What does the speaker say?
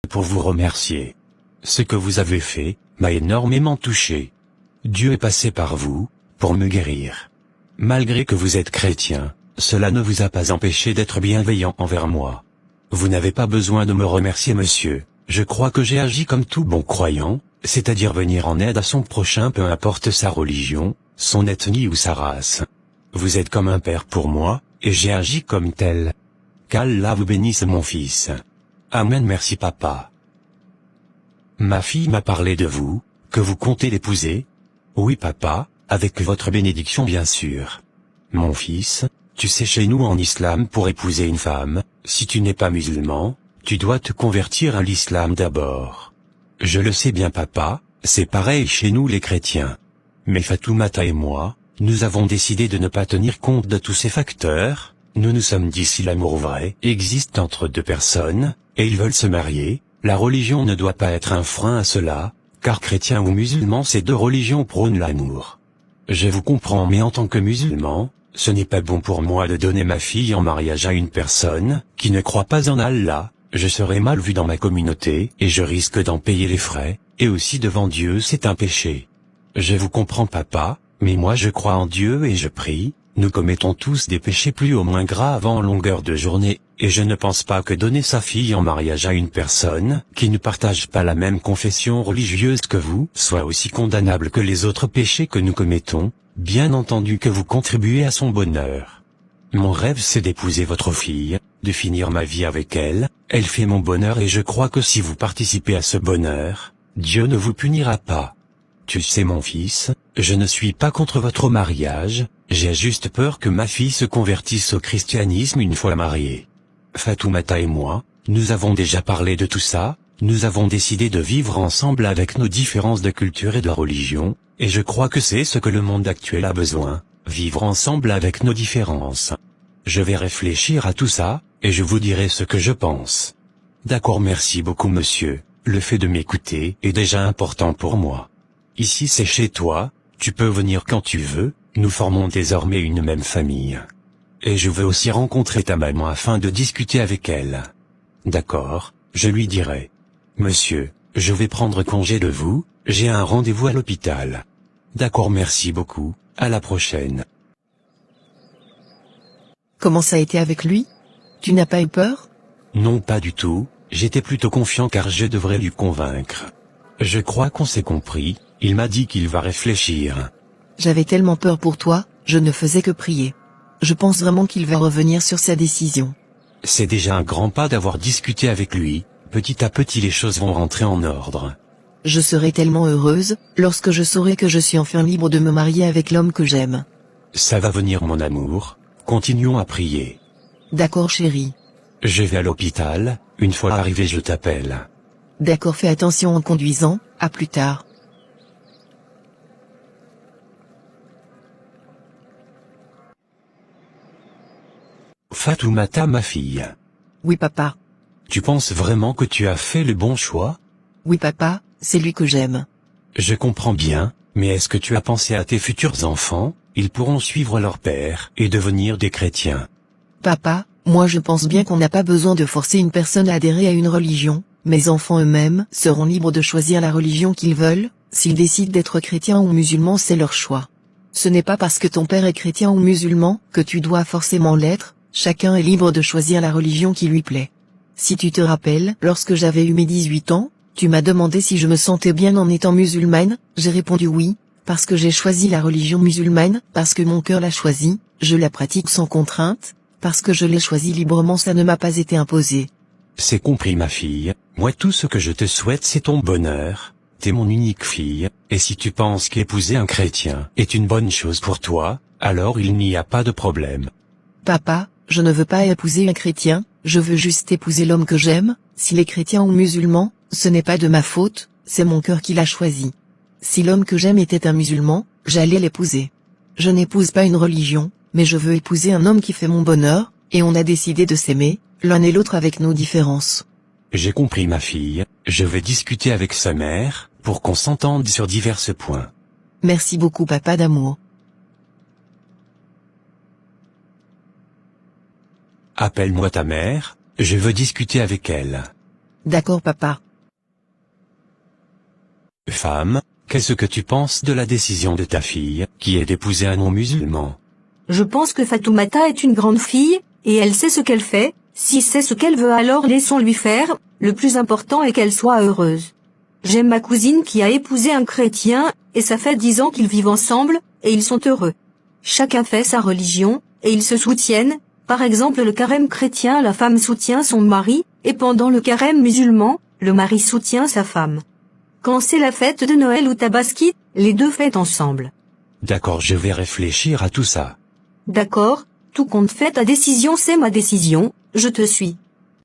pour vous remercier. Ce que vous avez fait m'a énormément touché. Dieu est passé par vous pour me guérir. Malgré que vous êtes chrétien, cela ne vous a pas empêché d'être bienveillant envers moi. Vous n'avez pas besoin de me remercier, monsieur. Je crois que j'ai agi comme tout bon croyant, c'est-à-dire venir en aide à son prochain peu importe sa religion, son ethnie ou sa race. Vous êtes comme un père pour moi, et j'ai agi comme tel. Qu'Allah vous bénisse mon fils. Amen. Merci papa. Ma fille m'a parlé de vous, que vous comptez l'épouser? Oui papa, avec votre bénédiction bien sûr. Mon fils, tu sais chez nous en islam pour épouser une femme, si tu n'es pas musulman, tu dois te convertir à l'islam d'abord. Je le sais bien papa, c'est pareil chez nous les chrétiens. Mais Fatoumata et moi, nous avons décidé de ne pas tenir compte de tous ces facteurs, nous nous sommes dit si l'amour vrai existe entre deux personnes, et ils veulent se marier, la religion ne doit pas être un frein à cela, car chrétien ou musulman ces deux religions prônent l'amour. Je vous comprends mais en tant que musulman, ce n'est pas bon pour moi de donner ma fille en mariage à une personne qui ne croit pas en Allah, je serai mal vu dans ma communauté et je risque d'en payer les frais, et aussi devant Dieu c'est un péché. Je vous comprends papa, mais moi je crois en Dieu et je prie, nous commettons tous des péchés plus ou moins graves en longueur de journée, et je ne pense pas que donner sa fille en mariage à une personne qui ne partage pas la même confession religieuse que vous soit aussi condamnable que les autres péchés que nous commettons, bien entendu que vous contribuez à son bonheur. Mon rêve c'est d'épouser votre fille, de finir ma vie avec elle, elle fait mon bonheur et je crois que si vous participez à ce bonheur, Dieu ne vous punira pas. Tu sais mon fils, je ne suis pas contre votre mariage, j'ai juste peur que ma fille se convertisse au christianisme une fois mariée. Fatoumata et moi, nous avons déjà parlé de tout ça, nous avons décidé de vivre ensemble avec nos différences de culture et de religion, et je crois que c'est ce que le monde actuel a besoin, vivre ensemble avec nos différences. Je vais réfléchir à tout ça, et je vous dirai ce que je pense. D'accord, merci beaucoup monsieur, le fait de m'écouter est déjà important pour moi. Ici c'est chez toi, tu peux venir quand tu veux, nous formons désormais une même famille. Et je veux aussi rencontrer ta maman afin de discuter avec elle. D'accord, je lui dirai. Monsieur, je vais prendre congé de vous, j'ai un rendez-vous à l'hôpital. D'accord, merci beaucoup, à la prochaine. Comment ça a été avec lui? Tu n'as pas eu peur? Non pas du tout, j'étais plutôt confiant car je devrais lui convaincre. Je crois qu'on s'est compris, il m'a dit qu'il va réfléchir. J'avais tellement peur pour toi, je ne faisais que prier. Je pense vraiment qu'il va revenir sur sa décision. C'est déjà un grand pas d'avoir discuté avec lui, petit à petit les choses vont rentrer en ordre. Je serai tellement heureuse, lorsque je saurai que je suis enfin libre de me marier avec l'homme que j'aime. Ça va venir mon amour, continuons à prier. D'accord chérie. Je vais à l'hôpital, une fois arrivé je t'appelle. D'accord, fais attention en conduisant, à plus tard. Fatoumata ma fille. Oui papa. Tu penses vraiment que tu as fait le bon choix? Oui papa, c'est lui que j'aime. Je comprends bien, mais est-ce que tu as pensé à tes futurs enfants? Ils pourront suivre leur père et devenir des chrétiens. Papa, moi je pense bien qu'on n'a pas besoin de forcer une personne à adhérer à une religion. Mes enfants eux-mêmes seront libres de choisir la religion qu'ils veulent, s'ils décident d'être chrétiens ou musulmans c'est leur choix. Ce n'est pas parce que ton père est chrétien ou musulman que tu dois forcément l'être, chacun est libre de choisir la religion qui lui plaît. Si tu te rappelles, lorsque j'avais eu mes 18 ans, tu m'as demandé si je me sentais bien en étant musulmane, j'ai répondu oui, parce que j'ai choisi la religion musulmane, parce que mon cœur l'a choisi, je la pratique sans contrainte, parce que je l'ai choisi librement ça ne m'a pas été imposé. C'est compris ma fille, moi tout ce que je te souhaite c'est ton bonheur, t'es mon unique fille, et si tu penses qu'épouser un chrétien est une bonne chose pour toi, alors il n'y a pas de problème. Papa, je ne veux pas épouser un chrétien, je veux juste épouser l'homme que j'aime, s'il est chrétien ou musulman, ce n'est pas de ma faute, c'est mon cœur qui l'a choisi. Si l'homme que j'aime était un musulman, j'allais l'épouser. Je n'épouse pas une religion, mais je veux épouser un homme qui fait mon bonheur, et on a décidé de s'aimer, l'un et l'autre avec nos différences. J'ai compris ma fille, je vais discuter avec sa mère, pour qu'on s'entende sur divers points. Merci beaucoup papa d'amour. Appelle-moi ta mère, je veux discuter avec elle. D'accord papa. Femme, qu'est-ce que tu penses de la décision de ta fille, qui est d'épouser un non-musulman? Je pense que Fatoumata est une grande fille, et elle sait ce qu'elle fait. Si c'est ce qu'elle veut, alors laissons-lui faire, le plus important est qu'elle soit heureuse. J'aime ma cousine qui a épousé un chrétien, et ça fait 10 ans qu'ils vivent ensemble, et ils sont heureux. Chacun fait sa religion, et ils se soutiennent. Par exemple, le carême chrétien, la femme soutient son mari, et pendant le carême musulman, le mari soutient sa femme. Quand c'est la fête de Noël ou Tabaski, les deux fêtent ensemble. D'accord, je vais réfléchir à tout ça. D'accord, tout compte fait, ta décision c'est ma décision, je te suis.